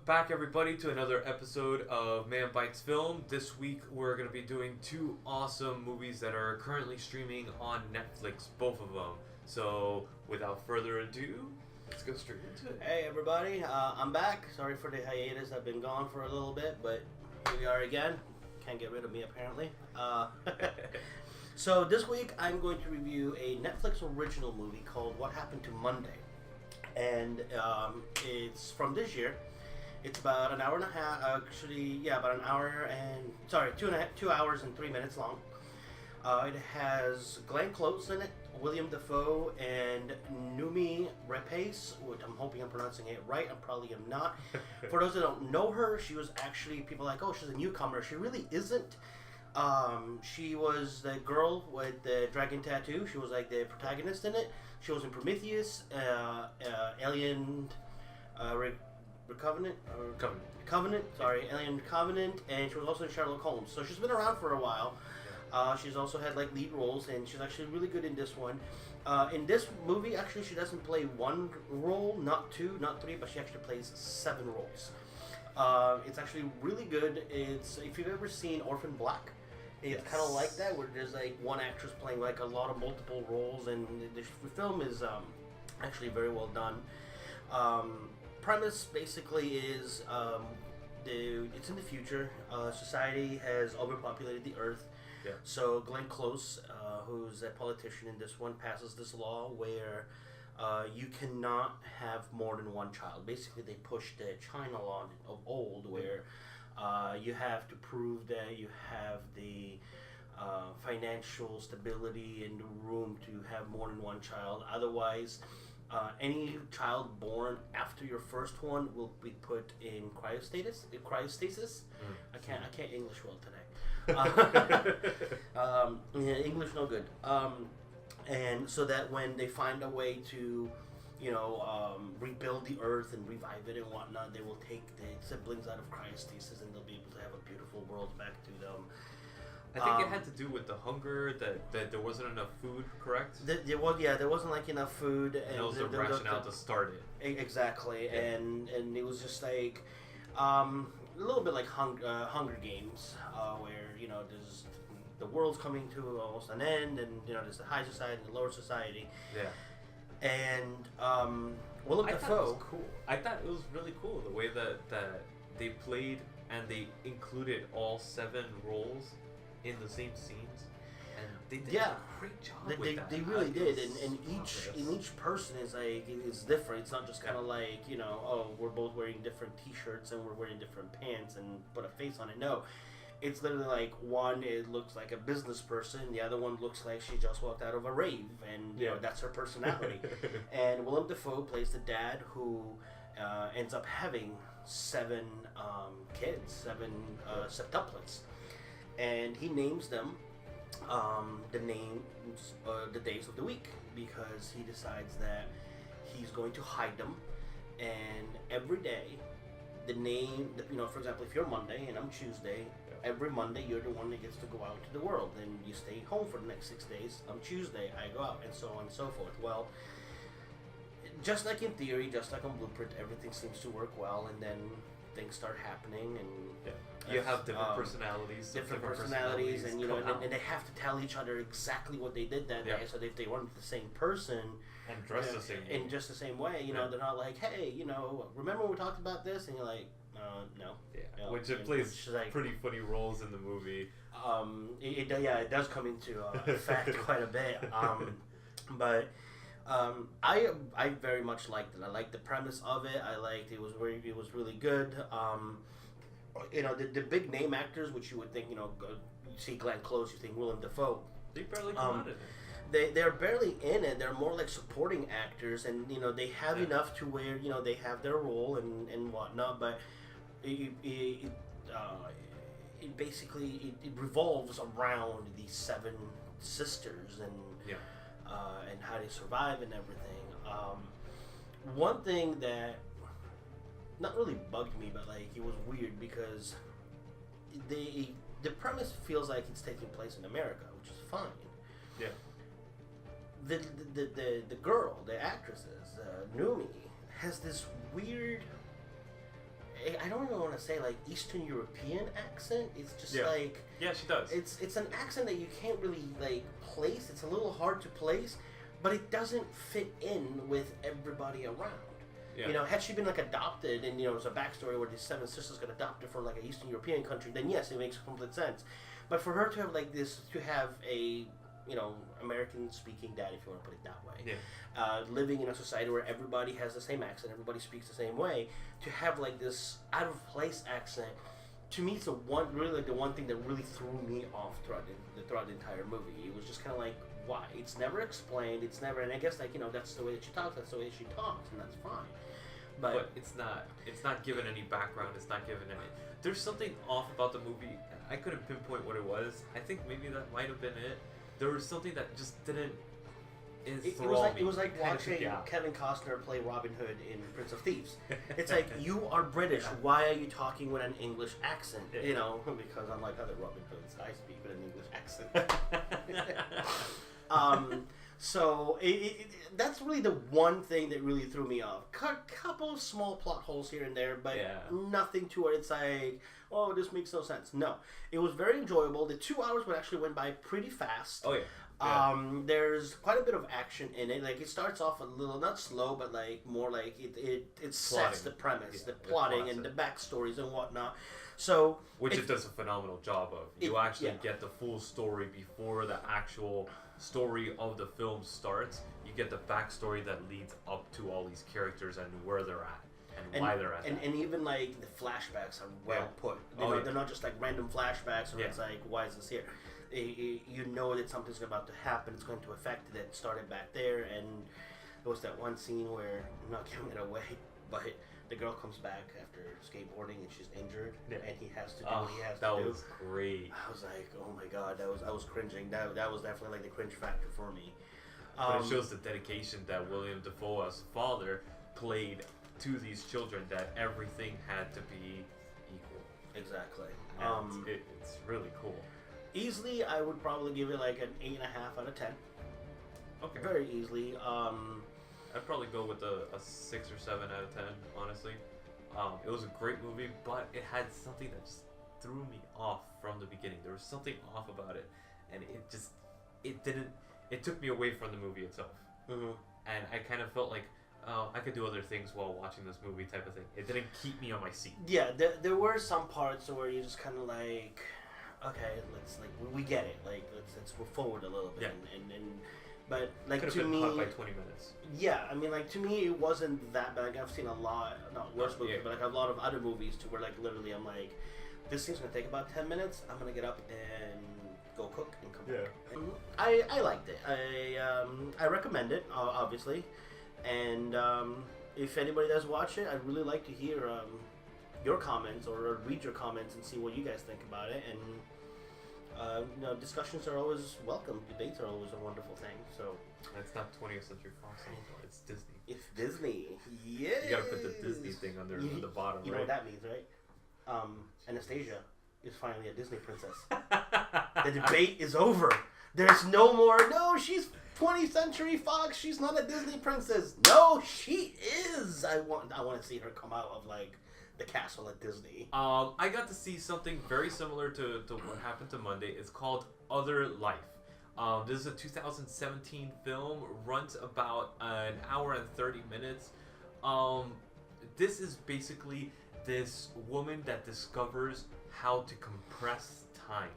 back, everybody, to another episode of Man Bites Film. This week, we're going to be doing two awesome movies that are currently streaming on Netflix, both of them. So, without further ado, let's go straight into it. Hey, everybody. I'm back. Sorry for the hiatus. I've been gone for a little bit, but here we are again. Can't get rid of me, apparently. So, this week, I'm going to review a Netflix original movie called What Happened to Monday. And it's from this year. It's about an hour and a half, about an hour and, 2 hours and 3 minutes long. It has Glenn Close in it, William Dafoe, and Noomi Rapace, which I'm hoping I'm pronouncing it right. I probably am not. For those that don't know her, she was actually, people are like, oh, she's a newcomer. She really isn't. She was the girl with the dragon tattoo. She was like the protagonist in it. She was in Prometheus, Alien Covenant, Alien Covenant, and she was also in Sherlock Holmes. So she's been around for a while. She's also had like lead roles, and she's actually really good in this one. In this movie, actually, she doesn't play one role, not two, not three, but she actually plays 7 roles. It's actually really good. It's, if you've ever seen Orphan Black, it's kind of like that, where there's like one actress playing like a lot of multiple roles, and the film is actually very well done. Premise basically is it's in the future. Society has overpopulated the Earth. Yeah. So Glenn Close, who's a politician in this one, passes this law where you cannot have more than one child. Basically, they pushed the China law of old, where you have to prove that you have the financial stability and the room to have more than one child. Otherwise, any child born after your first one will be put in cryostasis. I can't English well today. English no good. And so that when they find a way to, rebuild the Earth and revive it and whatnot, they will take the siblings out of cryostasis, and they'll be able to have a beautiful world back to them. I think it had to do with the hunger, that there wasn't enough food, correct? There wasn't like enough food, and that was the rationale to start it. Exactly, yeah. and it was just like a little bit like Hunger Games, where there's the world's coming to almost an end, and there's the high society and the lower society. Yeah. And Willem Dafoe. I thought it was cool. I thought it was really cool the way that they played, and they included all 7 roles in the same scenes, and they did a great job with that. They really did, and each person is different. It's not just kind of like we're both wearing different T-shirts and we're wearing different pants and put a face on it. No, it's literally like one, it looks like a business person, the other one looks like she just walked out of a rave, and that's her personality. And Willem Dafoe plays the dad who ends up having 7 kids, 7 septuplets. And he names them the days of the week, because he decides that he's going to hide them. And every day, the name, for example, if you're Monday and I'm Tuesday, every Monday you're the one that gets to go out to the world, and you stay home for the next 6 days. On Tuesday, I go out, and so on and so forth. Well, just like in theory, just like on Blueprint, everything seems to work well, and then things start happening, and you have different personalities, and and they have to tell each other exactly what they did that day. So if they weren't the same person and dressed the same way, in just the same way, they're not like, hey, remember we talked about this, and you're like, no. Yeah, which it plays pretty funny roles in the movie. It does come into effect quite a bit. But I very much liked it. I liked the premise of it. I liked it was really good. The big name actors, which you would think, you see Glenn Close, you think Willem Dafoe. They barely come out of it. They're barely in it. They're more like supporting actors, and they have enough to where they have their role and whatnot. But it basically revolves around these 7 sisters and how they survive and everything. One thing that not really bugged me, but like it was weird, because the premise feels like it's taking place in America, which is fine. Yeah. The girl, the actresses, Noomi, has this weird I don't even want to say like Eastern European accent. It's just like yeah, she does. It's an accent that you can't really like place. It's a little hard to place, but it doesn't fit in with everybody around. Yeah. You know, had she been like adopted, and there's a backstory where these 7 sisters got adopted from like an Eastern European country, then yes, it makes complete sense. But for her to have like this, to have a American-speaking dad, if you want to put it that way, living in a society where everybody has the same accent, everybody speaks the same way, to have like this out-of-place accent, to me, it's the one thing that really threw me off throughout the entire movie. It was just kind of like, why? It's never explained. It's never, and I guess like that's the way that she talks. That's the way she talks, and that's fine. But it's not given any background. It's not given any. There's something off about the movie. I couldn't pinpoint what it was. I think maybe that might have been it. There was something that just didn't enthrall me. It was like watching Kevin Costner play Robin Hood in Prince of Thieves. It's like, you are British. Why are you talking with an English accent? Yeah. Because unlike other Robin Hoods, I speak with an English accent. So that's really the one thing that really threw me off. Couple of small plot holes here and there, but nothing to where it's like, oh, this makes no sense. No, it was very enjoyable. The 2 hours would actually went by pretty fast. Oh yeah. There's quite a bit of action in it. Like, it starts off a little, not slow, but like more like it sets the premise, the plotting, and the backstories and whatnot. So, which it does a phenomenal job of. You actually get the full story before the actual story of the film starts. You get the backstory that leads up to all these characters and where they're at and why they're at. And even like the flashbacks are well put. They're not just like random flashbacks where it's like, why is this here? You know that something's about to happen. It's going to affect it. It started back there, and there was that one scene where, I'm not giving it away, but the girl comes back after skateboarding and she's injured, and he has to do what he has to do. That was great. I was like, oh my god, I was cringing. That was definitely like the cringe factor for me. But it shows the dedication that William Dafoe as father played to these children, that everything had to be equal. Exactly. It's really cool. Easily, I would probably give it like an 8.5 out of 10. Okay. Very easily. I'd probably go with a 6 or 7 out of 10, honestly. It was a great movie, but it had something that just threw me off from the beginning. There was something off about it, and it took me away from the movie itself. Mm-hmm. And I kind of felt like, I could do other things while watching this movie type of thing. It didn't keep me on my seat. Yeah, there were some parts where you just kind of like, okay, we get it. Like, let's move forward a little bit. Yeah. But like, could have to been me, cut by 20 minutes. Yeah, I mean, like, to me, it wasn't that bad. Like, I've seen a lot, not worse movies, but like a lot of other movies to where like literally I'm like, this thing's gonna take about 10 minutes. I'm gonna get up and go cook and come back. Mm-hmm. I liked it. I recommend it, obviously, and if anybody does watch it, I'd really like to hear your comments or read your comments and see what you guys think about it. And discussions are always welcome. Debates are always a wonderful thing. So it's not 20th Century Fox anymore. It's Disney. It's Disney. Yeah. You gotta put the Disney thing under the bottom, right? You know what that means, right? Anastasia is finally a Disney princess. The debate is over. There's no more. No, she's 20th Century Fox. She's not a Disney princess. No, she is. I want to see her come out of like the castle at Disney. I got to see something very similar to what happened to Monday. It's called OtherLife. This is a 2017 film. Runs about an hour and 30 minutes. This is basically this woman that discovers how to compress time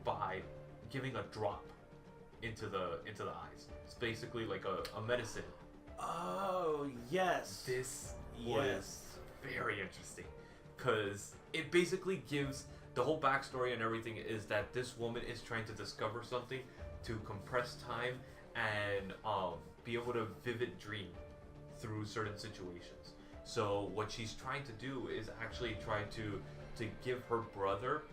by giving a drop into the eyes. It's basically like a medicine. Oh yes. This was very interesting, because it basically gives the whole backstory, and everything is that this woman is trying to discover something to compress time and be able to vivid dream through certain situations. So what she's trying to do is actually try to give her brother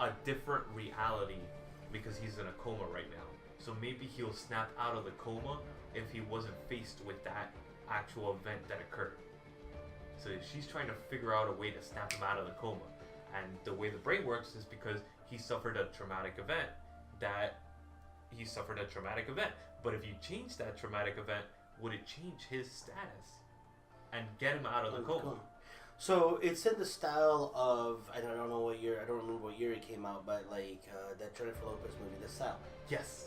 a different reality, because he's in a coma right now. So maybe he'll snap out of the coma if he wasn't faced with that actual event that occurred. So she's trying to figure out a way to snap him out of the coma. And the way the brain works is because he suffered a traumatic event. But if you change that traumatic event, would it change his status and get him out of the coma? So it's in the style of I don't know what year. I don't remember what year it came out, but like that Jennifer Lopez movie, The Cell. Yes.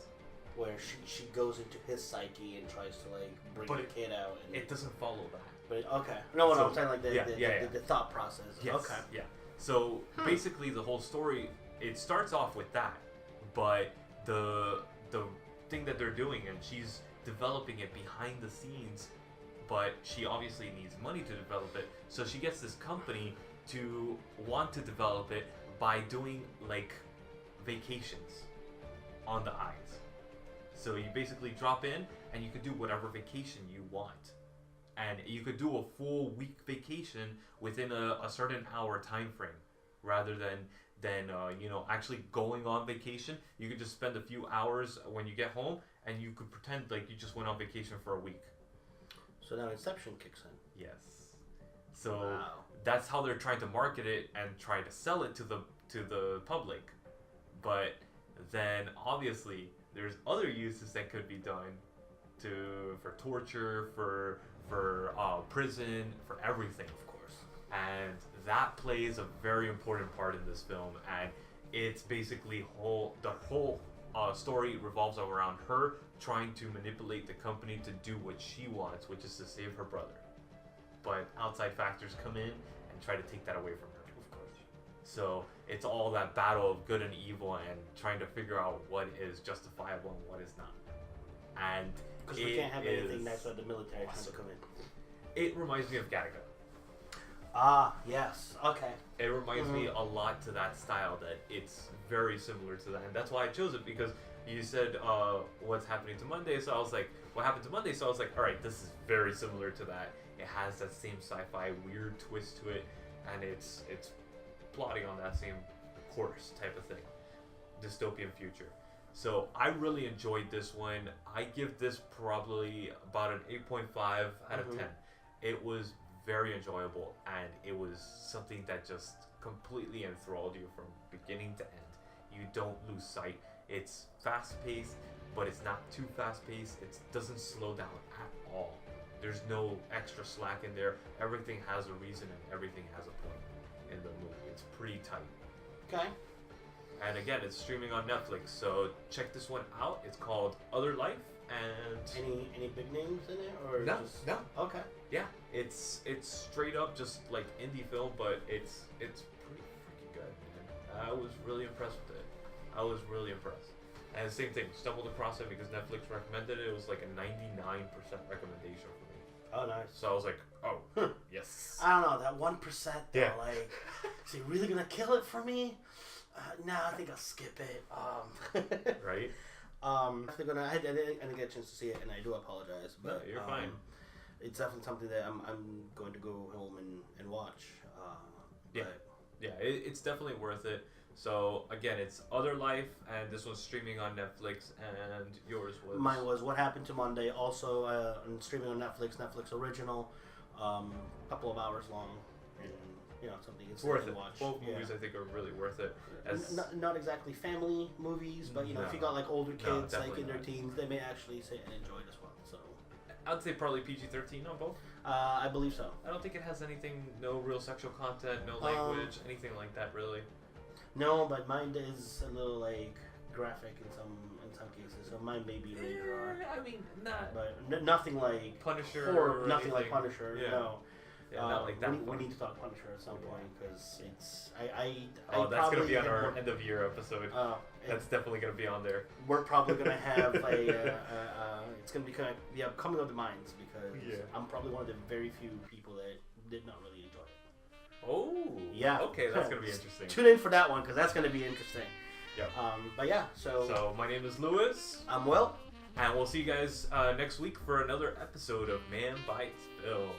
Where she goes into his psyche and tries to like bring the kid out. And it doesn't follow that. But okay, no, I'm saying like the thought process. Yes. Okay. Yeah. So basically, the whole story it starts off with that, but the thing that they're doing, and she's developing it behind the scenes, but she obviously needs money to develop it, so she gets this company to want to develop it by doing like vacations on the eyes. So you basically drop in and you could do whatever vacation you want. And you could do a full week vacation within a certain hour time frame, rather than actually going on vacation. You could just spend a few hours when you get home, and you could pretend like you just went on vacation for a week. So now Inception kicks in. Yes. So that's how they're trying to market it and try to sell it to the public. But then obviously there's other uses that could be done for torture, for prison, for everything, of course. And that plays a very important part in this film, and it's basically the whole story revolves around her trying to manipulate the company to do what she wants, which is to save her brother. But outside factors come in and try to take that away from her, of course. So it's all that battle of good and evil and trying to figure out what is justifiable and what is not. And because we can't have anything next to the military trying to come in. It reminds me of Gattaca. Ah, yes. Okay. It reminds me a lot to that style, that it's very similar to that. And that's why I chose it, because you said, what's happening to Monday? So I was like, what happened to Monday? So I was like, alright, this is very similar to that. It has that same sci-fi weird twist to it, and it's plotting on that same course type of thing. Dystopian future. So I really enjoyed this one. I give this probably about an 8.5 out of 10. It was very enjoyable, and it was something that just completely enthralled you from beginning to end. You don't lose sight. It's fast-paced, but it's not too fast-paced. It doesn't slow down at all. There's no extra slack in there. Everything has a reason and everything has a point in the movie. It's pretty tight. Okay. And again, it's streaming on Netflix, so check this one out. It's called OtherLife, and any big names in it, or no, just... no. Okay. Yeah, it's straight up just like indie film, but it's pretty freaking good, man. I was really impressed with it. I was really impressed. And same thing, stumbled across it because Netflix recommended it. It was like a 99% recommendation for me. Oh, nice. So I was like, oh, yes. I don't know, that 1% though, yeah. Like, is he really gonna kill it for me? No, I think I'll skip it. Right? I didn't get a chance to see it, and I do apologize. But no, you're fine. It's definitely something that I'm going to go home and watch. Yeah, it's definitely worth it. So again, it's OtherLife, and this one's streaming on Netflix, and yours was... Mine was What Happened to Monday, also streaming on Netflix original, couple of hours long, and something it's worth it. Watch. Both movies I think are really worth it. Not exactly family movies, but if you got like older kids like in their teens, they may actually sit and enjoy it as well. So I'd say probably PG-13 on both. I believe so. I don't think it has anything, no real sexual content, no language, anything like that really. No, but mine is a little like graphic in some cases, so mine may be rated R. I mean, not. But nothing like Punisher. or nothing like Punisher. Yeah. No. Yeah, not like that. We need to talk Punisher at some point because it's. That's gonna be on our end of year episode. That's definitely gonna be on there. We're probably gonna have it's gonna be kind of coming of the minds because I'm probably one of the very few people that did not really enjoy it. Oh. Yeah. Okay, that's gonna be interesting. Tune in for that one because that's gonna be interesting. Yeah. But yeah, so my name is Lewis. I'm Will. And we'll see you guys next week for another episode of Man Bites Film.